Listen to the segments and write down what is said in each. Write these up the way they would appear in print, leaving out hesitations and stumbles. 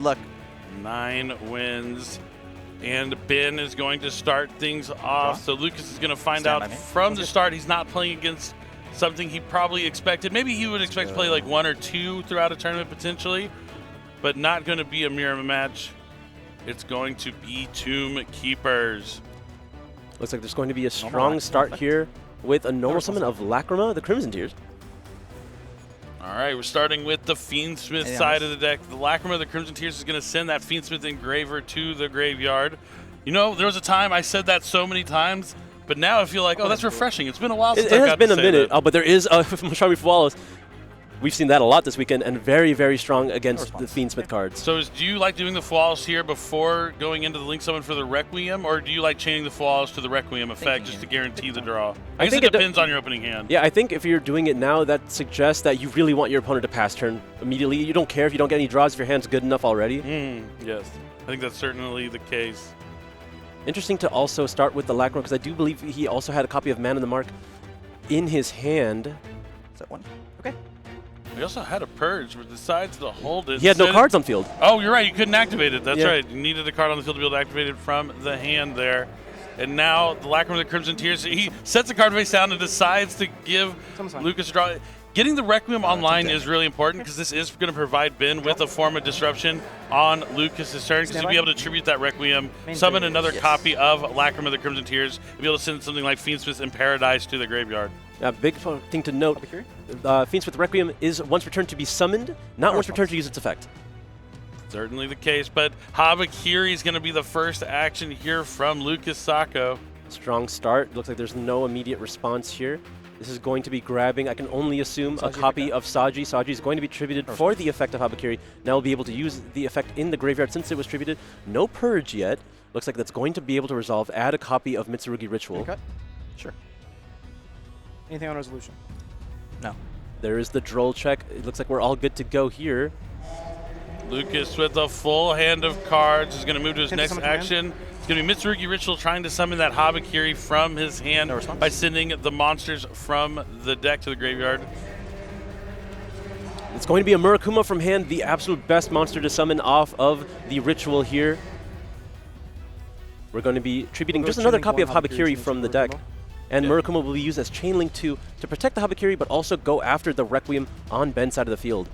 Luck. 9 wins. And Ben is going to start things off. So Lucas is going to find out from the start he's not playing against something he probably expected. Maybe he would expect to play like 1 or 2 throughout a tournament potentially, but not going to be a mirror match. It's going to be Tomb Keepers. Looks like there's going to be a strong start here with a normal summon of Lacrima, the Crimson Tears. All right, we're starting with the Fiendsmith side of the deck. The Lacrima, the Crimson Tears, is going to send that Fiendsmith Engraver to the graveyard. You know, there was a time I said that so many times, but now I feel like, oh, that's refreshing. It's been a while since I got to say that. It has been a minute, but there is Mashami Fualos. We've seen that a lot this weekend, and very, very strong against the Fiendsmith cards. So do you like doing the Fualos here before going into the Link Summon for the Requiem, or do you like chaining the Fualos to the Requiem effect just to guarantee the draw? I guess it depends on your opening hand. Yeah, I think if you're doing it now, that suggests that you really want your opponent to pass turn immediately. You don't care if you don't get any draws if your hand's good enough already. Yes, I think that's certainly the case. Interesting to also start with the Lacrima, because I do believe he also had a copy of Man in the Mark in his hand. Is that one? Okay. He also had a Purge, but decides to hold it. He had no cards on field. Oh, you're right. You couldn't activate it. That's right. You needed a card on the field to be able to activate it from the hand there. And now the Lacrima of the Crimson Tears, he sets the card face down and decides to give Lucas a draw. Getting the Requiem online is really important because this is going to provide Ben with a form of disruption on Lucas's turn, because he'll be able to tribute that Requiem, summon another copy of Lacrima of the Crimson Tears, and be able to send something like Fiendsmith in Paradise to the graveyard. Big thing to note, Fiendsmith Requiem is once returned to be summoned, not once returned to use its effect. Certainly the case, but Habakiri is going to be the first action here from Lucas Sacco. Strong start. Looks like there's no immediate response here. This is going to be grabbing, I can only assume, a copy of Saji. Saji is going to be tributed for the effect of Habakiri. Now we'll be able to use the effect in the graveyard since it was tributed. No Purge yet. Looks like that's going to be able to resolve. Add a copy of Mitsurugi Ritual. Sure. Anything on resolution? No. There is the Droll check. It looks like we're all good to go here. Lucas with a full hand of cards is going to move to his next action. It's going to be Mitsurugi Ritual trying to summon that Habakiri from his hand by sending the monsters from the deck to the graveyard. It's going to be a Murakuma from hand, the absolute best monster to summon off of the Ritual here. We're going to be tributing just another copy of Habakiri from the deck. And Murakuma will be used as Chain Link 2 to protect the Habakiri, but also go after the Requiem on Ben's side of the field.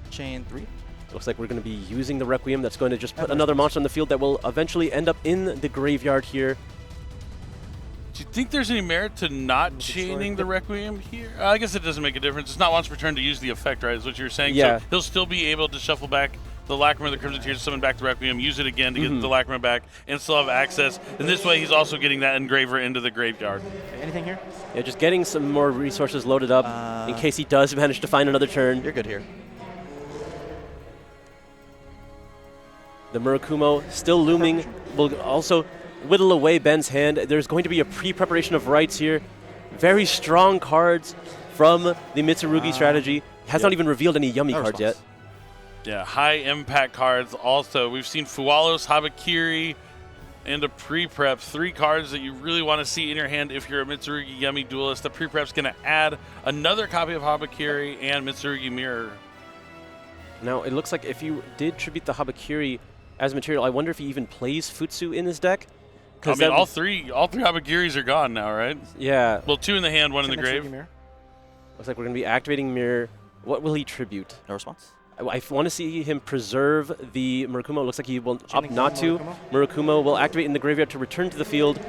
Chain 3. Looks like we're going to be using the Requiem. That's going to just put another monster on the field that will eventually end up in the graveyard here. Do you think there's any merit to not chaining the Requiem here? I guess it doesn't make a difference. It's not once per turn to use the effect, right, is what you're saying? Yeah. So he'll still be able to shuffle back the Lacrima of the Crimson Tears, summon back the Requiem, use it again to get the Lacrima back, and still have access. And this way, he's also getting that Engraver into the graveyard. Anything here? Yeah, just getting some more resources loaded up in case he does manage to find another turn. You're good here. The Murakumo still looming, will also whittle away Ben's hand. There's going to be a pre-preparation of rights here. Very strong cards from the Mitsurugi strategy. Has not even revealed any yummy cards yet. Yeah, high impact cards also. We've seen Fualos, Habakiri, and a pre-prep. 3 cards that you really want to see in your hand if you're a Mitsurugi Yummy duelist. The pre-prep's going to add another copy of Habakiri and Mitsurugi Mirror. Now, it looks like if you did tribute the Habakiri as material, I wonder if he even plays Futsu in his deck. I mean, all three Habakiris are gone now, right? Yeah. Well, 2 in the hand, 1 in the grave. Looks like we're going to be activating Mirror. What will he tribute? No response. I want to see him preserve the Murakumo. Looks like he will opt not to. Murakumo will activate in the graveyard to return to the field,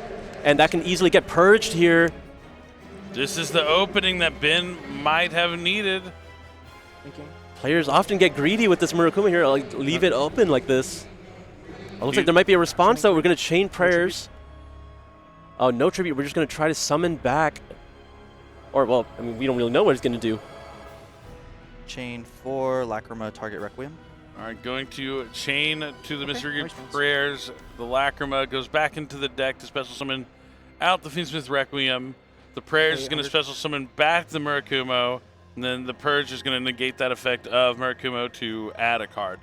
and that can easily get purged here. This is the opening that Ben might have needed. Players often get greedy with this Murakuma here, like leave it open like this. It looks like there might be a response, though. We're going to chain prayers. Oh, no tribute. We're just going to try to summon back. Or, well, I mean, we don't really know what he's going to do. Chain 4, Lacrima, target Requiem. All right, going to chain to the Mitsurugi prayers. The Lacrima goes back into the deck to special summon out the Fiendsmith Requiem. The prayers is going to special summon back the Murakumo. And then the Purge is going to negate that effect of Murakumo to add a card.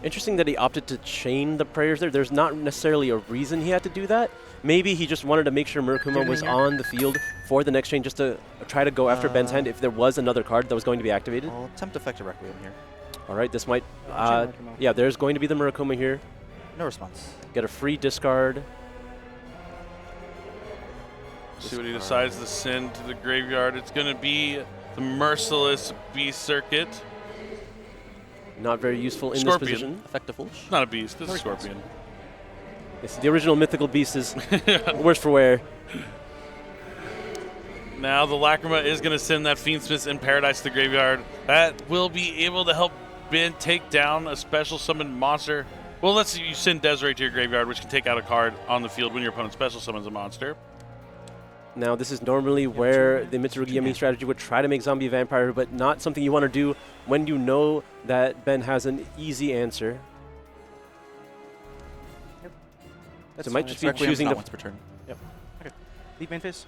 Interesting that he opted to chain the prayers there. There's not necessarily a reason he had to do that. Maybe he just wanted to make sure Murakumo was on the field for the next chain just to try to go after Ben's hand if there was another card that was going to be activated. I'll attempt effective Requiem here. All right, this might. Murakumo. Yeah, there's going to be the Murakumo here. No response. Get a free discard. See what he decides to send to the graveyard. It's going to be the Merciless Beast Circuit. Not very useful in Scorpion. this position. Effective foolish. It's not a beast. This is a Scorpion. Yes, the original mythical beast is worse for wear. Now the Lacrima is going to send that Fiendsmith in Paradise to the graveyard. That will be able to help Ben take down a special summoned monster. Well, let's see, you send Desiree to your graveyard, which can take out a card on the field when your opponent special summons a monster. Now, this is normally where the Mitsurugi Yami strategy would try to make Zombie Vampire, but not something you want to do when you know that Ben has an easy answer. That's So it might fine. just be Requiem's choosing not to... once per turn. Yep. Okay. Leave main phase.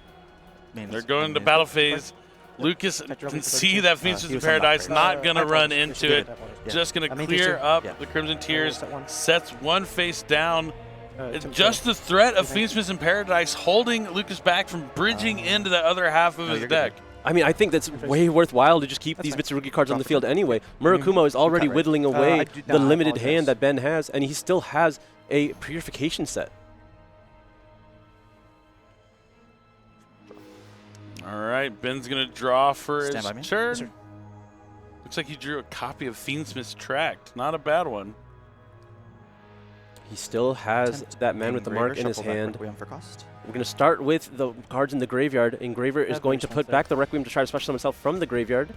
They're going to battle phase. Lucas can see that Fiendsmith he in was on Paradise back not going to run into it. Yeah. Just going I to mean, clear phase two. up Yeah. the Crimson Tears. set one. Sets one face down. Tim, Just sorry. the threat of Thank Fiendsmith in Paradise holding Lucas back from bridging into the other half of no, his you're good. deck. I mean, I think that's way worthwhile to just keep these That's Mitsurugi cards on the Drop field it. anyway. Murakumo is already cut, right? whittling I away do the not limited apologize. hand that Ben has, and he still has a Purification set. All right, Ben's going to draw for Stand by me. his turn. Yes, sir. Looks like he drew a copy of Fiendsmith's Tract. Not a bad one. He still has Attempt that man with the Engraver, mark in his shuffle back hand. Requiem for cost. We're going to start with the cards in the graveyard. Engraver is Have going the to put response back the Requiem to try to special summon himself from the graveyard.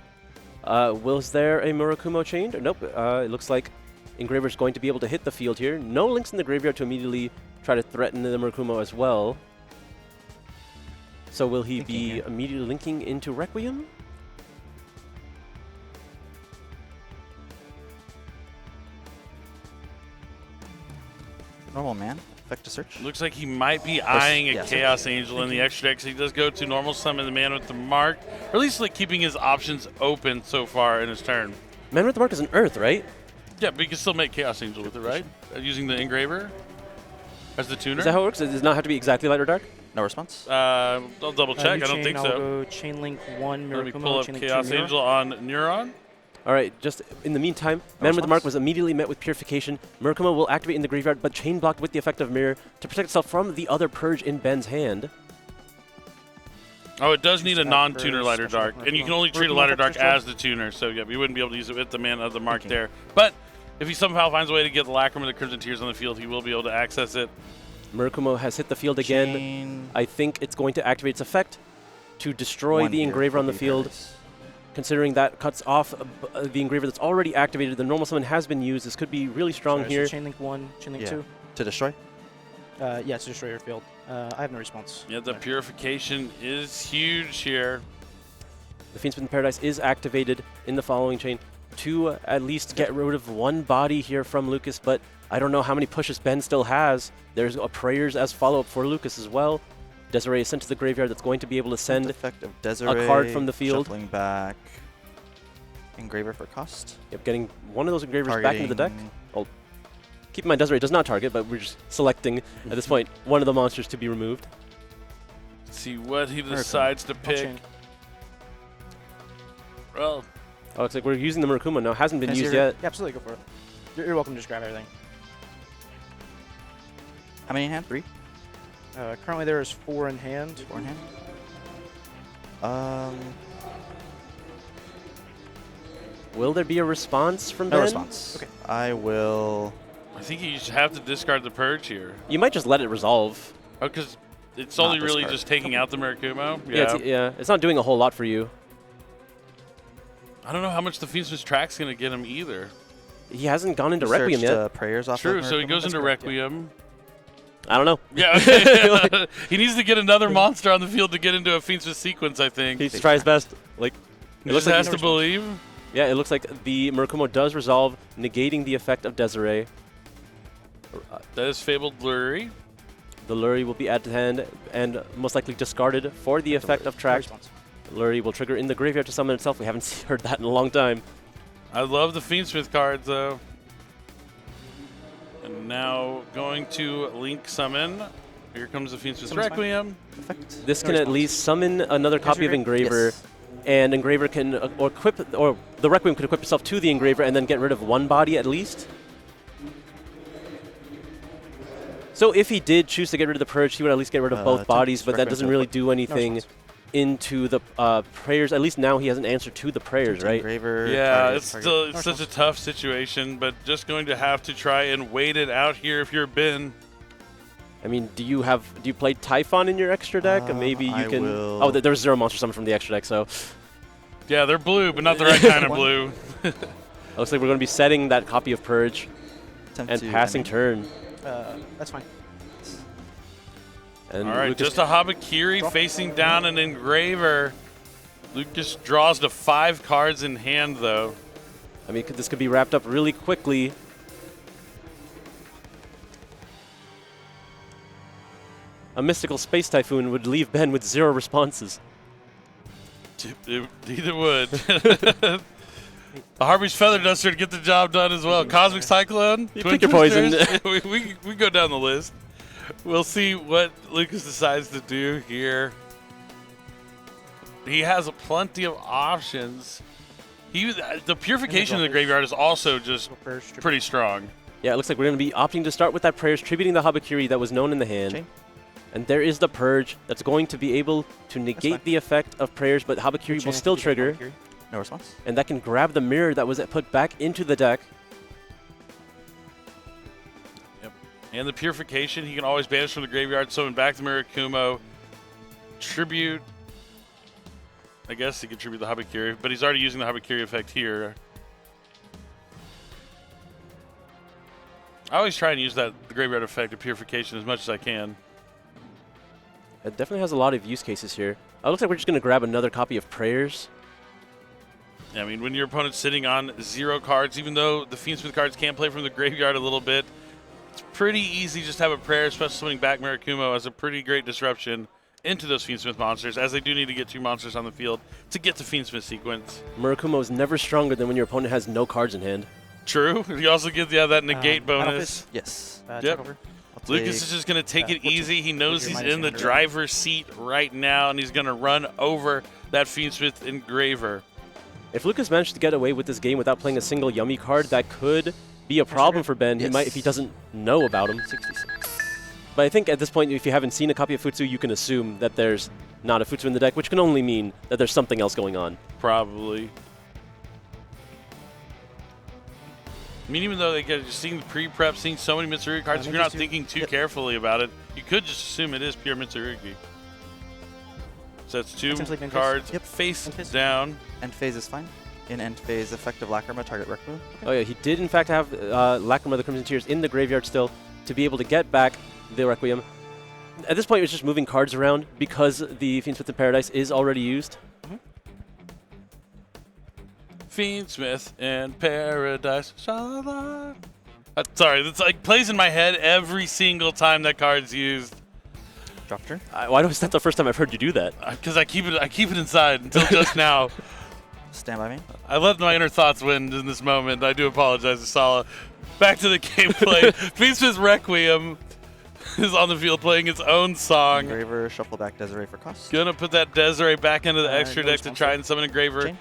Was there a Murakumo chained? Nope. It looks like Engraver is going to be able to hit the field here. No links in the graveyard to immediately try to threaten the Murakumo as well. So will he Thinking be here. immediately linking into Requiem? Normal man. Effect to search. Looks like he might be eyeing a yes. Chaos Angel in the extra deck. So he does go to normal summon the man with the mark, or at least like keeping his options open so far in his turn. Man with the mark is an Earth, right? Yeah, but you can still make Chaos Angel with it, right? Using the Engraver as the tuner. Is that how it works? Does it not have to be exactly light or dark? No response. I'll double check. New I don't chain, think I'll so. go chain link 1, Let me Murakumo, pull up chain link Chaos 2, Mirror. Angel on Neuron. All right, just in the meantime, Man with the Mark was immediately met with Purification. Murakumo will activate in the graveyard, but chain blocked with the effect of Mirror to protect itself from the other Purge in Ben's hand. Oh, it does need a Stop non-tuner for lighter special dark, and you can only Murakumo. treat a Murakumo lighter effect dark first as the tuner. So yeah, you wouldn't be able to use it with the man of the mark Okay. there. But if he somehow finds a way to get the Lacrima and the Crimson Tears on the field, he will be able to access it. Murakumo has hit the field again. Chain. I think it's going to activate its effect to destroy One the here, Engraver on the Copy field. Paradise. Considering that cuts off the Engraver that's already activated, the normal summon has been used. This could be really strong Sorry, here. So chain link 1, chain link Yeah. 2. To destroy. Yeah, to destroy your field. I have no response. Yeah, the purification is huge here. The Fiendsmith in Paradise is activated in the following chain to at least get rid of one body here from Lucas, but I don't know how many pushes Ben still has. There's a Prayers as follow-up for Lucas as well. Desiree is sent to the graveyard. That's going to be able to send Effect of Desiree, card from the field. Shuffling back. Engraver for cost. Yep, getting one of those Engravers back into the deck. Targeting- Well, keep in mind, Desiree does not target, but we're just selecting, at this point, one of the monsters to be removed. Let's see what he decides to I'll pick. chain. Well, Oh, looks like we're using the Murakumo now. Hasn't been Can I see used your- yet. Yeah, absolutely, go for it. You're welcome to just grab everything. How many in hand? 3? Currently there is 4 in hand. 4 in hand. Will there be a response from No Ben? response. Okay. I will. I think you should have to discard the Purge here. You might just let it resolve. Oh, because it's Not only really discard. just taking out the Murakumo. Yeah, it's not doing a whole lot for you. I don't know how much the Fiendsmith Tract's going to get him either. He hasn't gone into You Requiem searched, yet. Prayers off. True, of so he Murakumo? goes That's into correct, yeah. Requiem. I don't know. Yeah, okay. He needs to get another monster on the field to get into a Fiendsmith sequence, I think. He tries best. Like, He it looks just like has he's- to believe. yeah, it looks like the Murakumo does resolve, negating the effect of Desiree. That is Fabled Lurie. The Lurie will be added to hand and most likely discarded for the effect of No Tract. response. Lurie will trigger in the graveyard to summon itself. We haven't heard that in a long time. I love the Fiendsmith cards, though. And now going to Link Summon. Here comes the Fiendsmith Summon's fine. Requiem. Effect. This No can at response. least summon another copy of your Engraver Yes. and Engraver can or the Requiem could equip itself to the Engraver and then get rid of one body at least. So if he did choose to get rid of the Purge, he would at least get rid of both bodies, but that doesn't really do anything into the prayers. At least now he has an answer to the prayers, right? Engraver, Yeah, it's still such a tough situation, but just going to have to try and wait it out here if you're Ben. I mean, do you play Typhon in your extra deck? Maybe you can. Oh, there's 0 monster summon from the extra deck, so. Yeah, they're blue, but not the right kind of blue. Looks like we're going to be setting that copy of Purge and passing turn. That's fine. And all right, Lucas just a Habakiri facing down an Engraver. Lucas draws to 5 cards in hand, though. I mean, this could be wrapped up really quickly. A Mystical Space Typhoon would leave Ben with 0 responses. It would. A Harvey's Feather Duster to get the job done as well. Cosmic Cyclone. You pick your poison. we go down the list. We'll see what Lucas decides to do here. He has plenty of options. The Purification of the Graveyard is also just pretty strong. Yeah, it looks like we're going to be opting to start with that Prayers, tributing the Habakiri that was known in the hand. Chain. And there is the Purge that's going to be able to negate the effect of Prayers, but Habakiri will still trigger. No response. And that can grab the mirror that was put back into the deck. Yep. And the Purification, he can always banish from the graveyard, summon back the Mirakumo, tribute. I guess he can tribute the Habakiri, but he's already using the Habakiri effect here. I always try and use the graveyard effect of Purification as much as I can. It definitely has a lot of use cases here. It looks like we're just going to grab another copy of Prayers. I mean, when your opponent's sitting on 0 cards, even though the Fiendsmith cards can play from the graveyard a little bit, it's pretty easy just to have a Prayer, especially summoning back Mirakumo as a pretty great disruption into those Fiendsmith monsters, as they do need to get 2 monsters on the field to get the Fiendsmith sequence. Mirakumo is never stronger than when your opponent has no cards in hand. True. You also get that negate bonus. Yes. Yep. Lucas is just going to take it easy. He knows he's in the driver's seat right now, and he's going to run over that Fiendsmith Engraver. If Lucas managed to get away with this game without playing a single yummy card, that could be a problem for Ben. He might, if he doesn't know about him. 66. But I think at this point, if you haven't seen a copy of Futsu, you can assume that there's not a Futsu in the deck, which can only mean that there's something else going on. Probably. I mean, even though they get seeing the pre-prep, seeing so many Mitsurugi cards, if you're not thinking too carefully about it, you could just assume it is pure Mitsurugi. So that's 2 cards face down. End phase is fine. In end phase, effective Lacrima, target Requiem. Oh yeah, he did in fact have Lacrima the Crimson Tears in the graveyard still to be able to get back the Requiem. At this point, it was just moving cards around because the Fiendsmith in Paradise is already used. Fiendsmith in Paradise. Sorry, that's like plays in my head every single time that card's used. Drop turn. Why is that the first time I've heard you do that? Because I keep it inside until just now. Stand by me. I let my inner thoughts win in this moment. I do apologize to Sala. Back to the gameplay. Fiendsmith Requiem is on the field playing its own song. Engraver, shuffle back Desiree for cost. Gonna put that Desiree back into the extra deck to try and summon Engraver. Chain.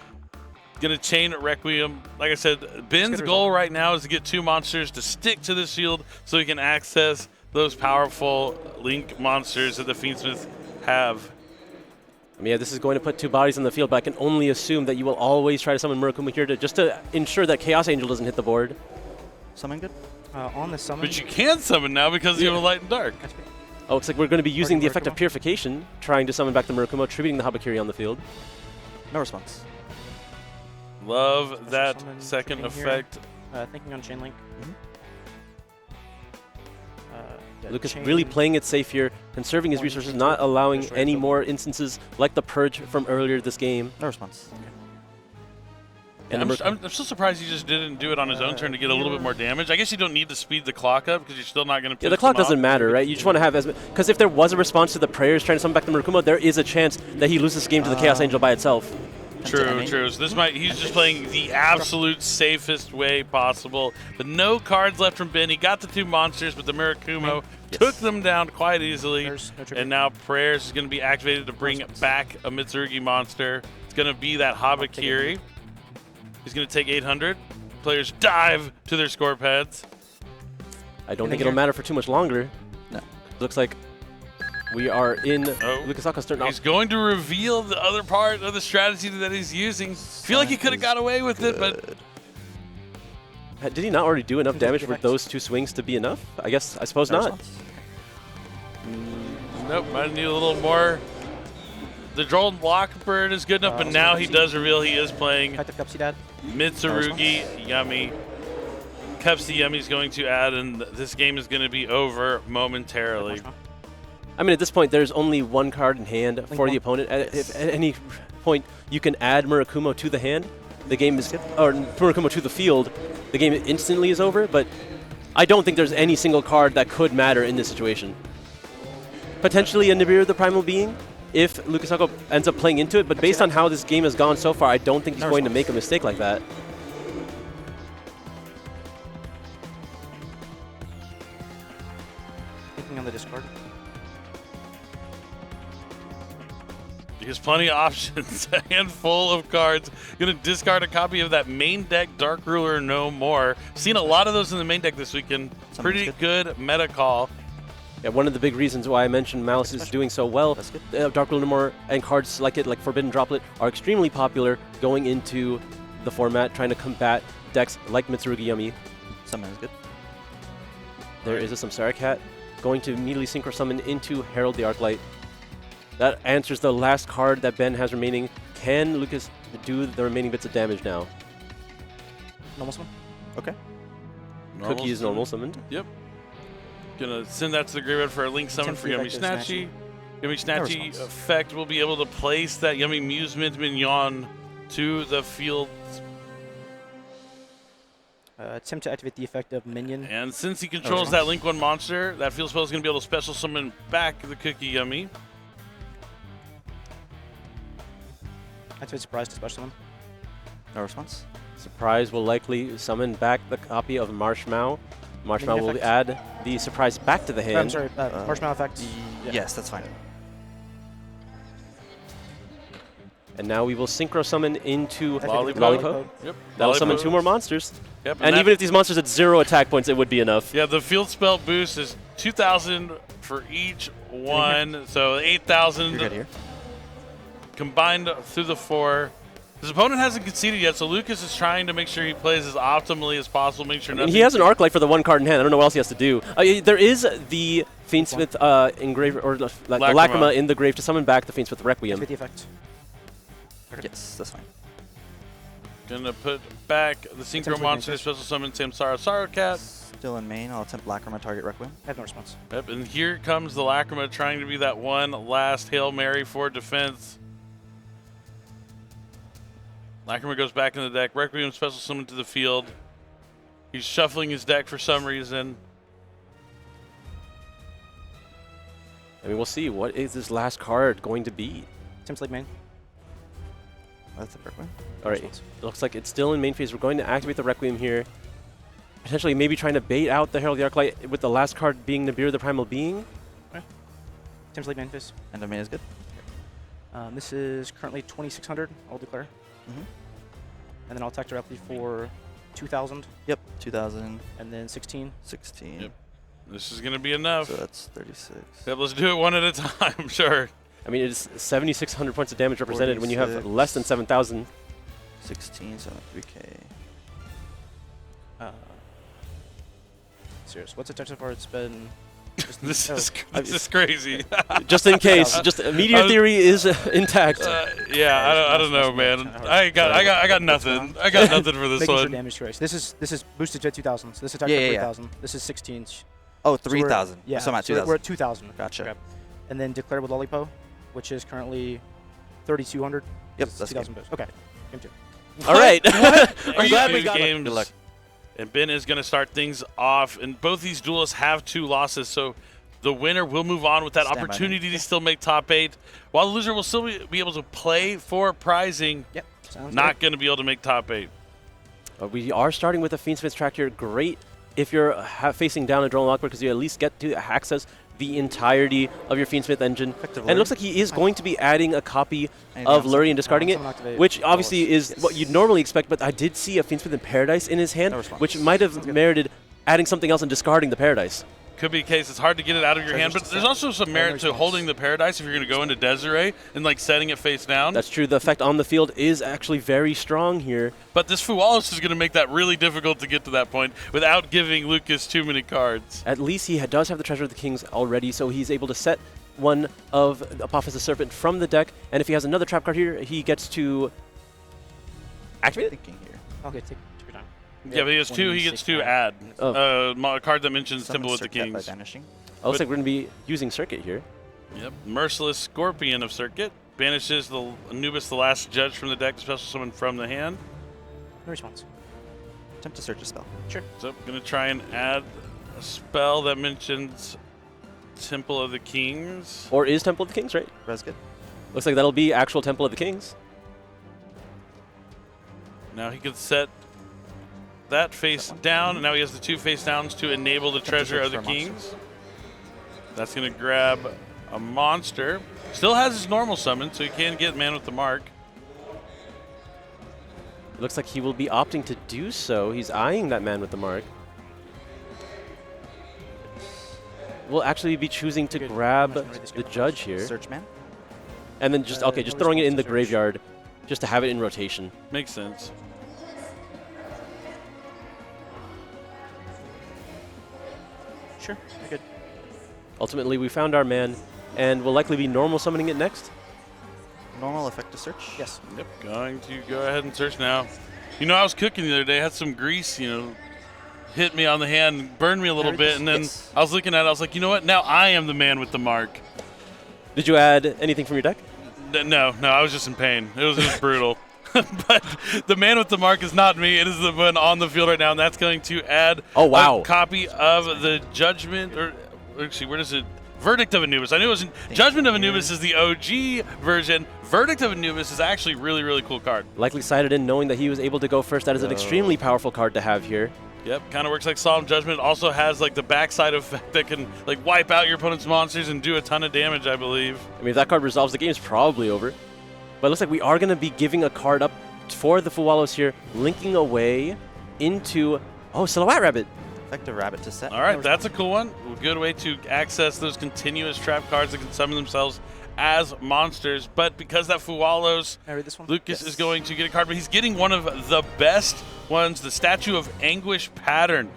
Gonna chain Requiem. Like I said, Ben's goal right now is to get 2 monsters to stick to this field so he can access those powerful Link monsters that the Fiendsmith have. I mean, yeah, this is going to put 2 bodies on the field, but I can only assume that you will always try to summon Murakumo here just to ensure that Chaos Angel doesn't hit the board. Summon good. On the summon. But you can summon now because you have a Light and Dark. Oh, looks like we're going to be using the effect of Purification, trying to summon back the Murakumo, tributing the Habakiri on the field. No response. Love that second effect. Thinking on Chain Link. Lucas really playing it safe here, conserving his resources, not allowing any more instances like the Purge from earlier this game. No response. And I'm still surprised he just didn't do it on his own turn to get a little bit more damage. I guess you don't need to speed the clock up because you're still not going to. Yeah, the clock doesn't matter, right? You just want to have as because if there was a response to the prayers trying to summon back the Murakumo, there is a chance that he loses this game to the Chaos Angel by itself. True, true. So he's just playing the absolute safest way possible. But no cards left from Ben. He got the 2 monsters, but the Mirakumo took them down quite easily. And now Prayers is going to be activated to bring back a Mitsurugi monster. going to be that Habakiri. He's going to take 800. Players dive to their score pads. I don't think it'll matter for too much longer. No. Looks like we are in Lukasaka's turn. He's going to reveal the other part of the strategy that he's using. Feel like he could have got away with it, but Did he not already do enough damage for those 2 swings to be enough? I suppose not. Nope, I need a little more. The drone Blackbird is good enough, but now he does reveal he is playing Mitsurugi Yummy. Cupsy Yummy's going to add, and this game is going to be over momentarily. I mean, at this point, there's only 1 card in hand for the opponent. If at any point you can add Murakumo to the hand, the game is, or Murakumo to the field, the game instantly is over. But I don't think there's any single card that could matter in this situation. Potentially a Nibiru the Primal Being, if Lukasako ends up playing into it. But based on how this game has gone so far, I don't think he's going to make a mistake like that. Thinking on the discard. He has plenty of options, a handful of cards. Going to discard a copy of that main deck Dark Ruler no more. Seen a lot of those in the main deck this weekend. Pretty good meta call. Yeah, one of the big reasons why I mentioned Mouse is doing so well. Dark Ruler no more and cards like it, like Forbidden Droplet, are extremely popular going into the format, trying to combat decks like Mitsurugi Yummy. Summon is good. There is a Samsara Cat going to immediately Synchro Summon into Herald the Arclight. That answers the last card that Ben has remaining. Can Lucas do the remaining bits of damage now? Normal summon. Okay. Cookie is normal summoned. Yep. Gonna send that to the graveyard for a link summon for Yummy Snatchy. Yummy Snatchy effect will be able to place that Yummy Amusement Mignon to the field. Attempt to activate the effect of Minion. And since he controls that Link 1 monster, that field spell is going to be able to special summon back the Cookie Yummy. Activate Surprise to special summon. No response. Surprise will likely summon back the copy of Marshmallow. Marshmallow will add the Surprise back to the hand. I'm sorry, Marshmallow effect. Yes, that's fine. And now we will Synchro Summon into Lollipop. Yep. That'll summon 2 more monsters. Yep. And even if these monsters had 0 attack points, it would be enough. Yeah, the field spell boost is 2,000 for each one, so 8,000 combined through the 4. His opponent hasn't conceded yet, so Lucas is trying to make sure he plays as optimally as possible, make sure nothing. He has an Arclight for the 1 card in hand. I don't know what else he has to do. There is the Fiendsmith engrave, or the Lacrima in the grave to summon back the Fiendsmith Requiem. Activate the effect. Yes, that's fine. Gonna put back the Synchro Monster, special summon Samsara Sorrow Cat. Still in main. I'll attempt Lacrima target Requiem. I have no response. Yep, and here comes the Lacrima trying to be that one last Hail Mary for defense. Lacrima goes back in the deck. Requiem special summon to the field. He's shuffling his deck for some reason. I mean, we'll see. What is this last card going to be? Attempt late main. That's a Requiem. All right, it looks like it's still in main phase. We're going to activate the Requiem here. Potentially maybe trying to bait out the Herald the Arclight with the last card being Nibiru the Primal Being. Okay. Attempt late main phase. End of main is good. This is currently 2,600. I'll declare. And then I'll attack directly for 2,000. Yep, 2,000. And then 16. 16. Yep. This is going to be enough. So that's 36. Yep, let's do it one at a time, sure. I mean, it's 7,600 points of damage represented when you have less than 7,000. 16, so 3K. Serious. What's the attack so far? It's been... This is crazy. Just in case, just Meteor Theory is intact. Yeah, I don't know, man. I got nothing. I got nothing for this one. Damage choice. This is boosted to 2,000. So this attack for 3,000. This is 16. Oh, 3,000. Yeah, so I'm at 2,000. We're at 2,000. Gotcha. Okay. And then declare with Lollipop, which is currently 3,200. Yep, that's 2,000 boost. Okay. Game 2. All right. I'm glad we got games. Good luck. And Ben is going to start things off. And both these duelists have 2 losses, so the winner will move on with that opportunity to still make top 8, while the loser will still be able to play for prizing. Yep. Sounds not going to be able to make top 8. We are starting with a Fiendsmith track here. Great if you're facing down a drone lockboard because you at least get to access the entirety of your Fiendsmith engine. Effective And it looks Lure. like he is going to be adding a copy Anything of else? Lurry and discarding it, Summon activate. which obviously is Yes. what you'd normally expect, but I did see a Fiendsmith in Paradise in his hand, No response. which might have Sounds good. merited adding something else and discarding the Paradise. Could be a case. It's hard to get it out of your hand, but Treasures there's to also some set. merit No to response. holding the Paradise if you're going to go into Desiree and like setting it face down. That's true. The effect on the field is actually very strong here. But this Fuwalos is going to make that really difficult to get to that point without giving Lucas too many cards. At least he does have the Treasure of the Kings already, so he's able to set one of Apophis Serpent from the deck, and if he has another trap card here, he gets to activate it. Thinking here. Okay, take your time. Yeah, but he has two. He gets to add a card that mentions Summon Temple with the Circuit by Kings. banishing. Oh, looks like we're going to be using Circuit here. Yep. Merciless Scorpion of Circuit banishes the Anubis, the last judge from the deck, special summon from the hand. No response. Attempt to search a spell. Sure. So I'm going to try and add a spell that mentions Temple of the Kings. Or is Temple of the Kings, right? Res good. Looks like that'll be actual Temple of the Kings. Now he could set that face down, and now he has the two face downs to enable the Treasure of the for a monster. Kings. That's going to grab a monster. Still has his normal summon, so he can get Man with the Mark. It looks like he will be opting to do so. He's eyeing that Man with the Mark. We'll actually be choosing to Good. grab I'm just gonna the read Judge here. Search man. And then just, okay, just no throwing it in the response to search. graveyard just to have it in rotation. Makes sense. Sure. You're good. Ultimately, we found our man, and we'll likely be normal summoning it next. Normal effect to search. Yes. Yep, going to go ahead and search now. You know, I was cooking the other day, had some grease, hit me on the hand, burned me a little bit, and then Yes. I was looking at it, I was like, you know what? Now I am the Man with the Mark. Did you add anything from your deck? No, I was just in pain. It was brutal. But the Man with the Mark is not me. It is the one on the field right now, and that's going to add Oh, wow. a copy of the Judgment, or actually, where does it? Verdict of Anubis. I knew it was Judgment of Anubis is the OG version. Verdict of Anubis is actually really, really cool card. Likely sided in knowing that he was able to go first. That is an extremely powerful card to have here. Yep, kind of works like Solemn Judgment. It also has like the backside effect that can like wipe out your opponent's monsters and do a ton of damage, I believe. I mean, if that card resolves, the game is probably over. But it looks like we are going to be giving a card up for the Fuwalos here, linking away into, Silhouette Rabbit. Effective rabbit to set. All right, that's a cool one. A good way to access those continuous trap cards that can summon themselves as monsters. But because that Fuwalos, Can I read this one? Lucas Yes. is going to get a card, but he's getting one of the best ones, the Statue of Anguish pattern.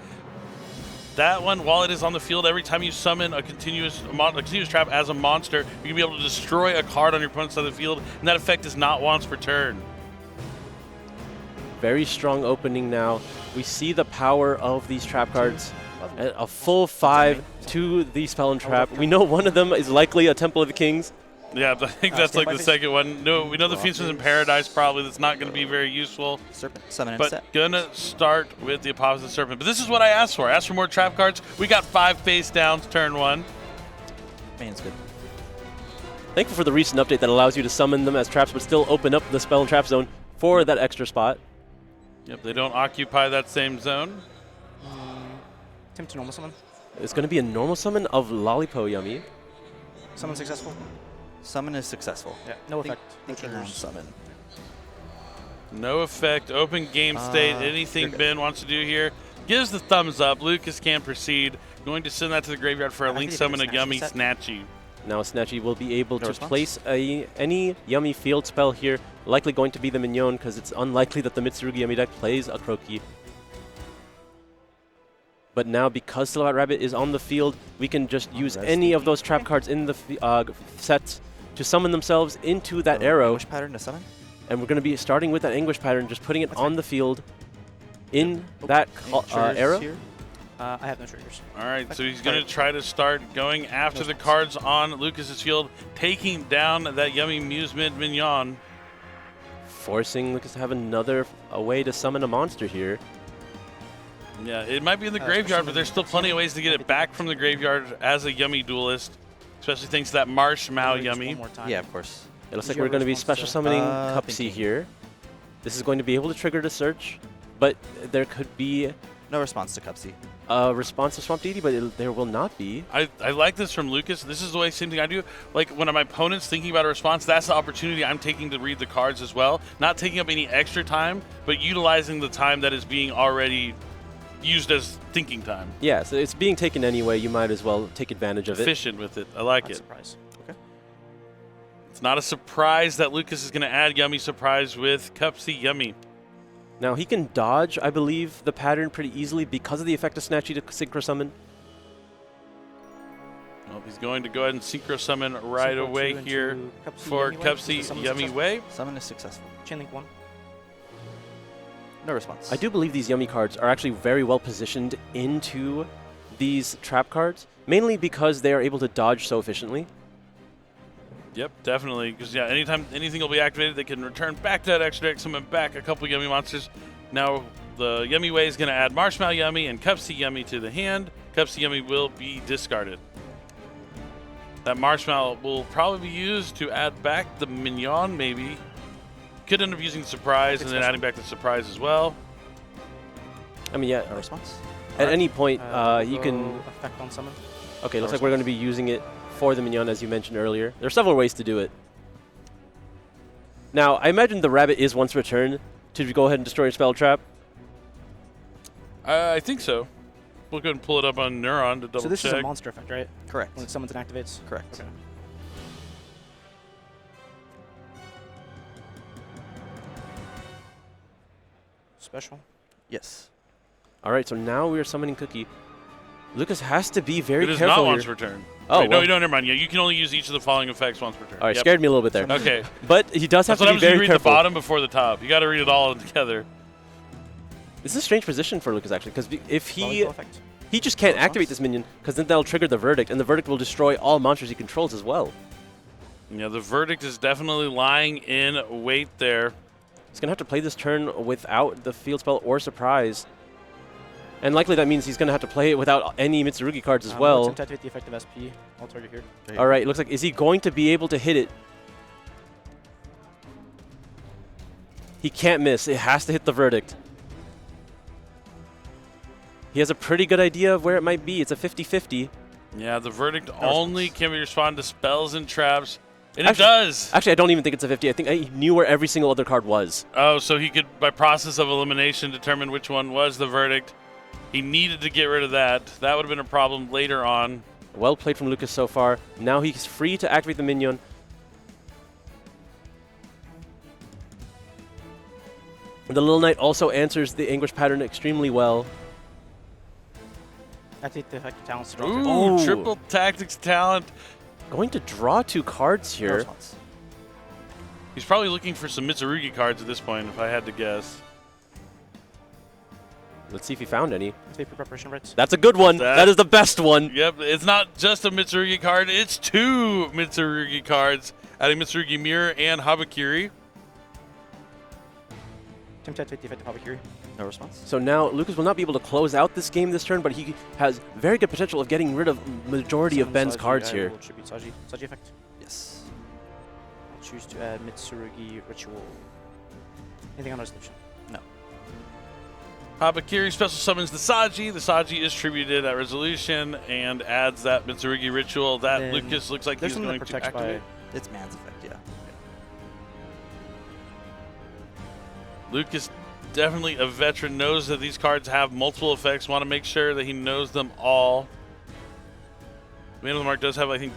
That one, while it is on the field, every time you summon a continuous trap as a monster, you can be able to destroy a card on your opponent's side of the field, and that effect is not once per turn. Very strong opening now. We see the power of these trap cards. A full 5 to the Spell and Trap. We know one of them is likely a Temple of the Kings. Yeah, I think that's like standby the phase? second one. No, we know the Fiendsmith in Paradise probably. That's not going to be very useful. Serpent. Summon and But set. gonna start with the Opposite Serpent. But this is what I asked for. I asked for more trap cards. We got 5 face downs turn 1. Main's good. Thankful for the recent update that allows you to summon them as traps, but still open up the Spell and Trap zone for that extra spot. Yep, they don't occupy that same zone. Attempt to normal summon. It's going to be a normal summon of Lollipo Yummy. Summon successful. Summon is successful. Yeah. No Think- effect. No Thinking on triggers. summon. No effect. Open game state. Anything you're good. Ben wants to do here. Gives the thumbs up. Lucas can proceed. Going to send that to the graveyard for a I think link he did summon a a Yummy Snatchy set. Snatchy. Now Snatchy will be able No to response? place any Yummy field spell here. Likely going to be the Mignon, because it's unlikely that the Mitsurugi Yummy deck plays a Croaky. But now, because Silhouette Rabbit is on the field, we can just use any of those trap cards in the sets to summon themselves into that arrow. Which pattern to summon? And we're going to be starting with that Anguish pattern, just putting it on the field in that Any triggers arrow. here? I have no triggers. All right, so he's going to try to start going after the cards on Lucas's field, taking down that Yummy Amusement Mignon. Forcing Lucas to have another way to summon a monster here. Yeah, it might be in the Especially graveyard, but when there's you still plenty of ways to get it back from the graveyard as a Yummy duelist, especially thanks to that Marshmallow Read this Yummy. one more time. Yeah, of course. It looks Did like you we're have a going to be response special to- summoning Cupsy thinking. here. This is going to be able to trigger the search, but there could be... No response to Cupsy. a response to Swamp Deity, but there will not be. I like this from Lucas. This is the way, same thing I do. Like, when my opponent's thinking about a response, that's the opportunity I'm taking to read the cards as well. Not taking up any extra time, but utilizing the time that is being already used as thinking time. Yeah, so it's being taken anyway. You might as well take advantage of it. Efficient with it. I like Not a it. surprise. Okay. It's not a surprise that Lucas is going to add Yummy Surprise with Cupsy Yummy. Now, he can dodge, I believe, the pattern pretty easily because of the effect of Snatchy to Synchro Summon. Well, he's going to go ahead and Synchro Summon right Synchro away 2 here into Cupsy for Yummy Way. Is the Cupsy summon Yummy successful? Way. Summon is successful. Chainlink 1. No response. I do believe these Yummy cards are actually very well positioned into these trap cards, mainly because they are able to dodge so efficiently. Yep, definitely. Because, yeah, anytime anything will be activated, they can return back to that extra deck, summon back a couple Yummy monsters. Now, the Yummy Way is going to add Marshmallow Yummy and Cupsy Yummy to the hand. Cupsy Yummy will be discarded. That Marshmallow will probably be used to add back the Mignon, maybe. Could end up using Surprise and then adding back the Surprise as well. I mean, yeah, No response. at any point, We'll you go can... Effect on summon. Okay, looks like we're going to be using it for the Mignon, as you mentioned earlier. There are several ways to do it. Now, I imagine the rabbit is once returned to go ahead and destroy a spell trap. I think so. We'll go ahead and pull it up on Neuron to double So this check. is a monster effect, right? Correct. When it summons and activates? Correct. Okay. Special. Yes. All right, so now we are summoning Cookie. Lucas has to be very It is careful not once here. per turn. Oh, Wait, well. no, never mind. Yeah, you can only use each of the following effects once per turn. All right, Yep. scared me a little bit there. Okay. But he does have That's what to be happens when you very read careful. the bottom before the top. You got to read it all together. This is a strange position for Lucas, actually, because if he Volleyball effect. he just can't No activate response. this minion, because then that'll trigger the Verdict, and the Verdict will destroy all monsters he controls as well. Yeah, the Verdict is definitely lying in wait there. He's going to have to play this turn without the Field Spell or Surprise. And likely that means he's going to have to play it without any Mitsurugi cards as well. Let's activate the effect of SP. I'll target here. All right, looks like, is he going to be able to hit it? He can't miss. It has to hit the Verdict. He has a pretty good idea of where it might be. It's a 50-50. Yeah, the Verdict No only response. can be respond to spells and traps. And Actually- it does. Actually, I don't even think it's a 50. I think he knew where every single other card was. Oh, so he could, by process of elimination, determine which one was the Verdict. He needed to get rid of that. That would have been a problem later on. Well played from Lucas so far. Now he's free to activate the minion. The Little Knight also answers the Anguish pattern extremely well. Activate the effect of talents. Ooh, Oh. triple tactics talent. Going to draw 2 cards No here. response. He's probably looking for some Mitsurugi cards at this point, if I had to guess. Let's see if he found any. Activate preparation rights. That's a good one. That is the best one. Yep, it's not just a Mitsurugi card, it's 2 Mitsurugi cards, adding Mitsurugi Mirror and Habakiri. Attempt to activate the effect of Habakiri. No response. So now Lucas will not be able to close out this game this turn, but he has very good potential of getting rid of majority of Summon Ben's Saji. cards I here. will tribute Saji. Saji effect. Yes. I'll choose to add Mitsurugi Ritual. Anything on resolution? No. Habakiri special summons the Saji. The Saji is tributed at resolution and adds that Mitsurugi ritual that Then Lucas looks like There's he's something going that to protects by activate. It's man's effect, yeah. Lucas, definitely a veteran, knows that these cards have multiple effects, want to make sure that he knows them all. Man of the Mark does have, I think,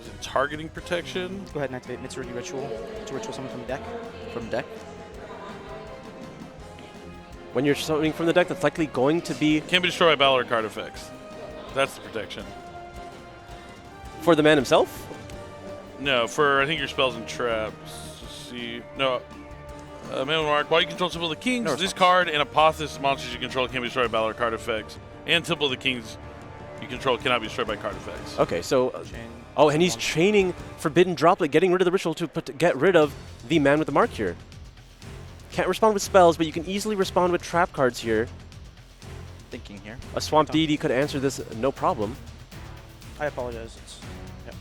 is it targeting protection? Go ahead and activate Mitsurugi Ritual to ritual summon from the deck. From deck. When you're summoning from the deck, that's likely going to be Can't be destroyed by battle or card effects. That's the protection. for the man himself. No, for I think your spells and traps. Let's see, no. Man of the Mark, while you control Temple of the Kings, No this response. card and Apotheosis monsters you control can be destroyed by battle or card effects. And Temple of the Kings you control cannot be destroyed by card effects. Okay, so Chain. oh, and he's One. chaining Forbidden Droplet, getting rid of the ritual to get rid of the man with the mark here. Can't respond with spells, but you can easily respond with trap cards here. Thinking here. A Swamp Deity could answer this no problem. I apologize. It's, yeah.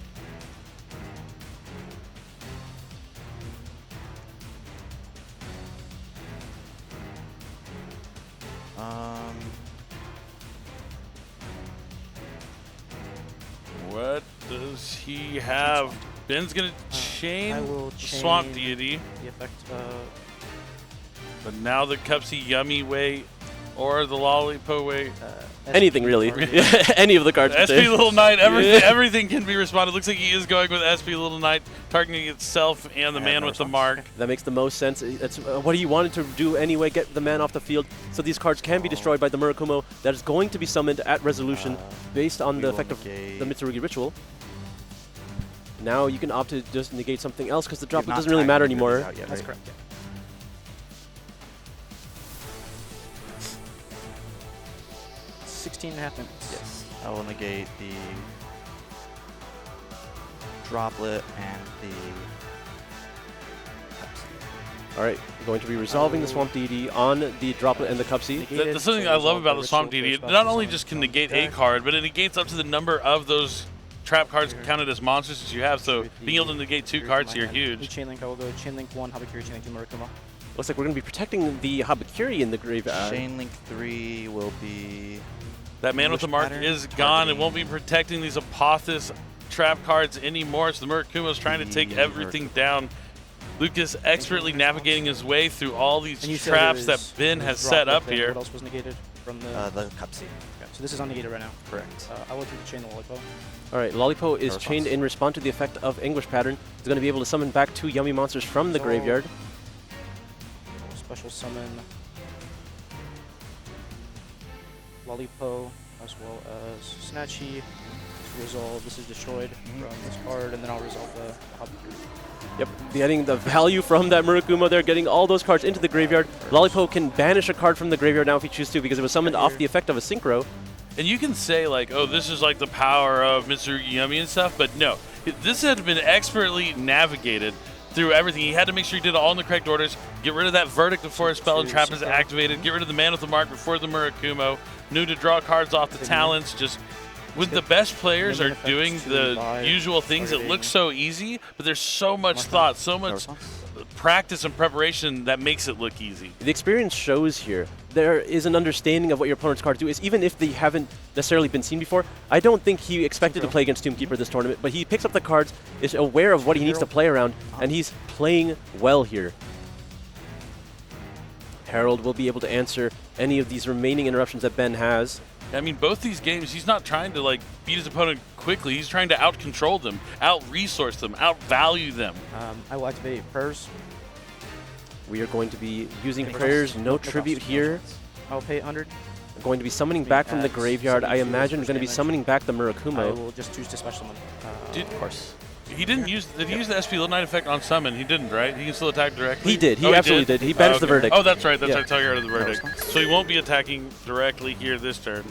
What does he have? Ben's going to I chain will the chain Swamp Deity. the effect. But now the Cupsy Yummy way or the Lollipo way. Anything really. target. Any of the cards. SP Little Knight, everything can be responded. Looks like he is going with SP Little Knight, targeting itself and the man with the mark. That makes the most sense. That's what he wanted to do anyway, get the man off the field. So these cards can be destroyed by the Murakumo that is going to be summoned at resolution based on the effect of the Mitsurugi ritual. Now you can opt to just negate something else because the droplet doesn't really matter anymore. Yet, that's correct. Yeah. 16.5 minutes. Yes. I will negate the droplet and the Cupsy. All right, going to be resolving the Swamp Deity on the droplet and the Cupsy. That's something I love about the Swamp Deity. It not only just can negate a card, but it negates up to the number of those trap cards counted as monsters that you have. So being able to negate 2 cards here, huge. Chain Link, I will go Chain Link 1, Habakiri, Chain Link 2, Murakumo. Looks like we're going to be protecting the Habakiri in the grave. Chain Link 3 will be... That man with the mark is gone. It won't be protecting these Apophis trap cards anymore. So the Murakumo is trying to take everything down. Lucas expertly navigating his way through all these traps that Ben has set up here. What else was negated from the Cupsy. Okay, so this is unnegated right now. Correct. I will do the Chain Lollipo. All right, Lollipo is chained in response to the effect of Anguish Pattern. He's going to be able to summon back 2 yummy monsters from the graveyard. Special summon Lollipo as well as Snatchy. Resolve. This is destroyed from this card, and then I'll resolve the Habakiri. Yep, getting the value from that Murakumo there, getting all those cards into the graveyard. Lollipo can banish a card from the graveyard now if he chooses to because it was summoned off the effect of a Synchro. And you can say like, oh, this is like the power of Mitsurugi Yummy and stuff, but no. This had been expertly navigated through everything. He had to make sure he did it all in the correct orders, get rid of that verdict before his spell and trap is activated, get rid of the man with the mark before the Murakumo, knew to draw cards off the talents. Just when the best players are doing the usual things, it looks so easy, but there's so much thought, so much practice and preparation that makes it look easy. The experience shows here. There is an understanding of what your opponent's cards do, is even if they haven't necessarily been seen before. I don't think he expected to play against Tombkeeper this tournament, but he picks up the cards, is aware of what he needs to play around, and he's playing well here. Harold will be able to answer any of these remaining interruptions that Ben has. I mean, both these games, he's not trying to like beat his opponent quickly. He's trying to out-control them, out-resource them, out-value them. I will activate Prayers. We are going to be using prayers, no tribute here. I'll pay 800. I'm going to be summoning back from the graveyard. I imagine we're going to be summoning back the I Murakumo. will just choose to special summon. Of course. He didn't use. Did he use the SP Little Knight effect on summon? He didn't, right? He can still attack directly. He did. He absolutely did. He banished the verdict. Oh, that's right. That's Yeah. right. Tell you out of the verdict. So he won't be attacking directly here this turn.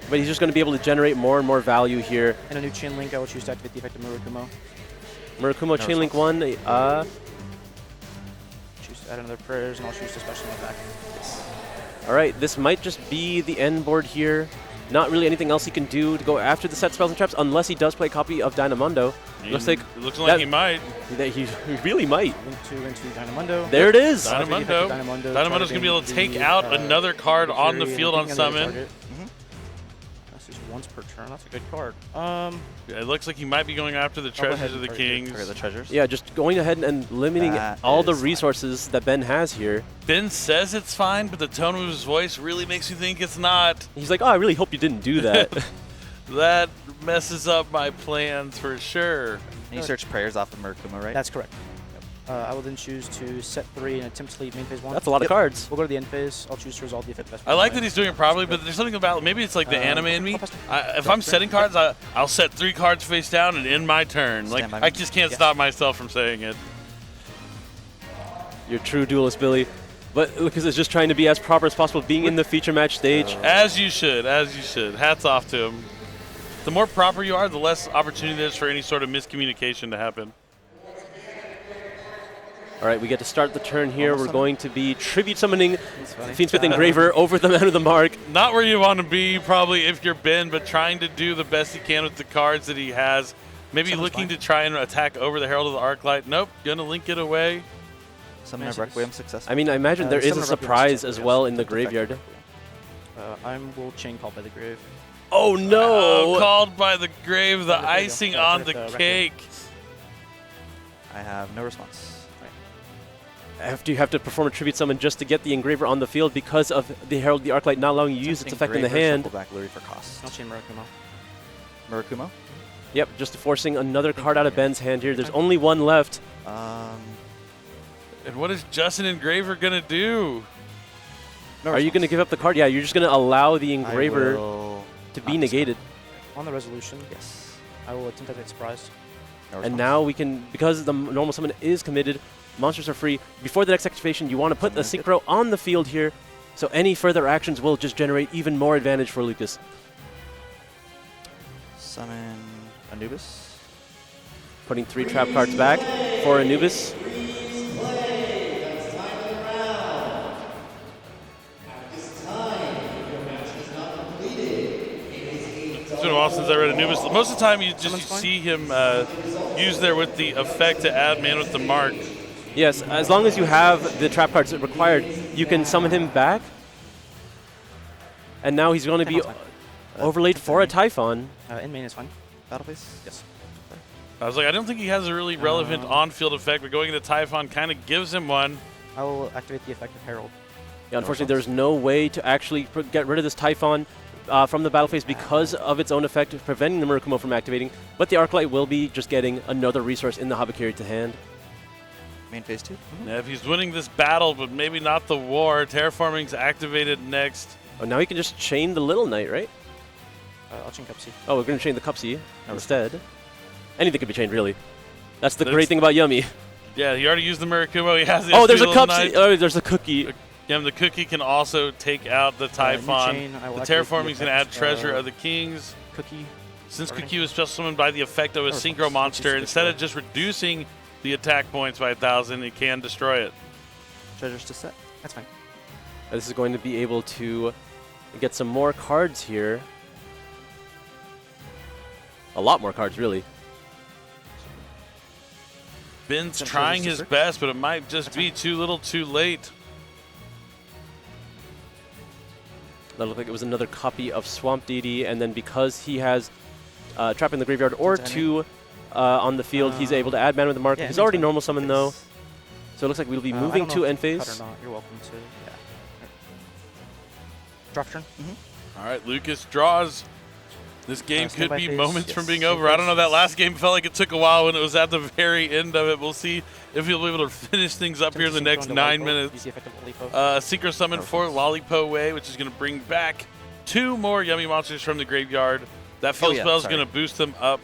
But he's just going to be able to generate more and more value here. And a new Chain Link, I will choose to activate the effect of Murakumo. Murakumo Chain Link 1. Choose to add another Prayers, and I'll choose to special summon back. All right, this might just be the end board here. Not really anything else he can do to go after the set spells and traps unless he does play a copy of Dynamundo. Looks like he might. He really might. Link 2 into Dynamundo. There it is. Dynamundo's going to be able to take out another card on the field on summon. This is once per turn. That's a good card. It looks like he might be going after the treasures of the kings. The treasures. Yeah, just going ahead and limiting all the resources that Ben has here. Ben says it's fine, but the tone of his voice really makes me think it's not. He's like, oh, I really hope you didn't do that. That messes up my plans for sure. And you search prayers off of Murakumo, right? That's correct. I will then choose to set 3 and attempt to leave main phase 1. That's a lot of cards. We'll go to the end phase. I'll choose to resolve the effect best. I like that he's doing it properly, but there's something about maybe it's like the anime in me. If I'm setting cards, I'll set 3 cards face down and end my turn. Like I just can't stop myself from saying it. You're true duelist, Billy. But Lucas is just trying to be as proper as possible, being in the feature match stage. As you should, as you should. Hats off to him. The more proper you are, the less opportunity there is for any sort of miscommunication to happen. All right, we get to start the turn here. We're going to be tribute summoning Fiendsmith Engraver over the man of the mark. Not where you want to be, probably, if you're Ben, but trying to do the best he can with the cards that he has. Maybe looking to try and attack over the Herald of the Arclight. Nope, going to link it away. Summon a Requiem successful. I mean, I imagine there is a surprise as well in the graveyard. I will chain call by the grave. Oh no! Called by the grave, the There you go. icing Yeah, on put the it, right cake. I have no response. After you have to perform a tribute summon just to get the engraver on the field because of the Herald the Arclight not allowing you to use its effect in the hand. Shuffle back Luri for cost. I'll chain Murakumo. Murakumo. Yep, just forcing another card out of Ben's hand here. There's only one left. And what is Justin Engraver going to do? No Are you going to response. give up the card? Yeah, you're just going to allow the I engraver will to not be negated. On the resolution, Yes. I will attempt to take surprise. No And response. now we can, because the normal summon is committed, monsters are free. Before the next activation, you want to put the synchro on the field here, so any further actions will just generate even more advantage for Lucas. Summon Anubis. Putting 3 trap cards back for Anubis. It's been a while since I read Anubis. Most of the time, you just see him use there with the effect to add man with the mark. Yes, as long as you have the trap cards required, you can summon him back. And now he's going to be overlaid for a Typhon. In main is fine. Battle base. Yes. I was like, I don't think he has a really relevant on-field effect, but going into Typhon kind of gives him one. I will activate the effect of Herald. Yeah, unfortunately, there's no way to actually get rid of this Typhon from the battle phase because of its own effect, preventing the Murakumo from activating. But the Arclight will be just getting another resource in the Habakiri to hand. Main phase 2. Now, if he's winning this battle, but maybe not the war, Terraforming's activated next. Oh, now he can just chain the Little Knight, right? I'll chain Cupsy. Oh, we're going to chain the Cupsy instead. Anything can be chained, really. That's the great thing about Yummy. Yeah, he already used the Murakumo. He has the Oh, there's a Little Cupsy. Knight. Oh, there's a cookie. Yeah, and the cookie can also take out the Typhon. chain, I will The activate the Terraforming's going to add effect Treasure of of the Kings. Cookie. Since Starting. Cookie was special summoned by the effect of a Or Synchro response, monster, which is instead of destroy. just reducing the attack points by 1,000, it can destroy it. Treasures to set. That's fine. This is going to be able to get some more cards here. A lot more cards, really. Ben's Then trying Treasures his to search. best, but it might just be too little too late. That looked like it was another copy of Swamp Deity, and then because he has Trap in the Graveyard or That's 2 on the field, he's able to add Man with the Mark. Yeah, He's it makes already sense. normal summon, though. So it looks like we'll be I moving don't know to if end you cut phase. or not. You're welcome to. Yeah. Drop turn. All right, Lucas draws. This game could standby be phase. moments from Yes. being over. I don't know. That last game felt like it took a while when it was at the very end of it. We'll see if he'll be able to finish things up here in the next 9 minutes. Use the effect of Olipo. Synchro summon for Lollipo Way, which is going to bring back 2 more Yummy monsters from the graveyard. That field yeah, spell is sorry. going to boost them up.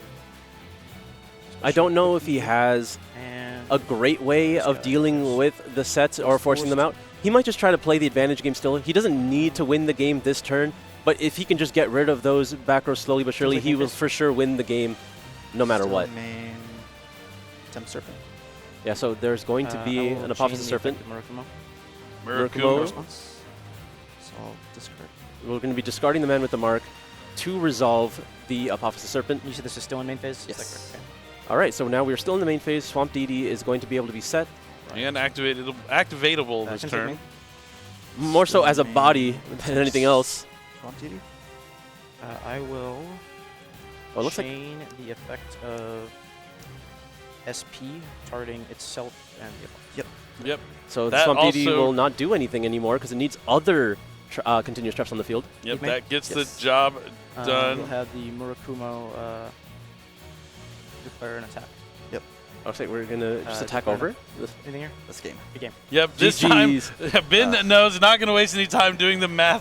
I don't know if he has And a great way of dealing with the sets or forcing them out. He might just try to play the advantage game still. He doesn't need to win the game this turn, but if he can just get rid of those back rows slowly but surely, he will for sure win the game no matter Still what. Main. Temp Serpent. Yeah, so there's going to be I will an Apophysis chain the Serpent. effect of Murakumo. Murakumo. Murakumo. Response. So I'll discard. We're going to be discarding the Man with the Mark to resolve the Apophysis Serpent. You said this is still in main phase? Is that Yes. correct? Okay. All right, so now we're still in the main phase. Swamp Deity is going to be able to be set, And activatable this Can take turn. main. more so as a Main. body than anything else. Swamp Deity. I will Oh, it looks like chain the effect of SP targeting itself and the effect. Yep. so. The that Swamp Deity also- will not do anything anymore because it needs other continuous traps on the field. Yep, Main. that gets Yes. the job We'll done. have the Murakumo declare an attack. Looks like we're gonna just attack declare over. Anything here? This game. Good game. Yep, this time GGs. Ben knows not going to waste any time doing the math.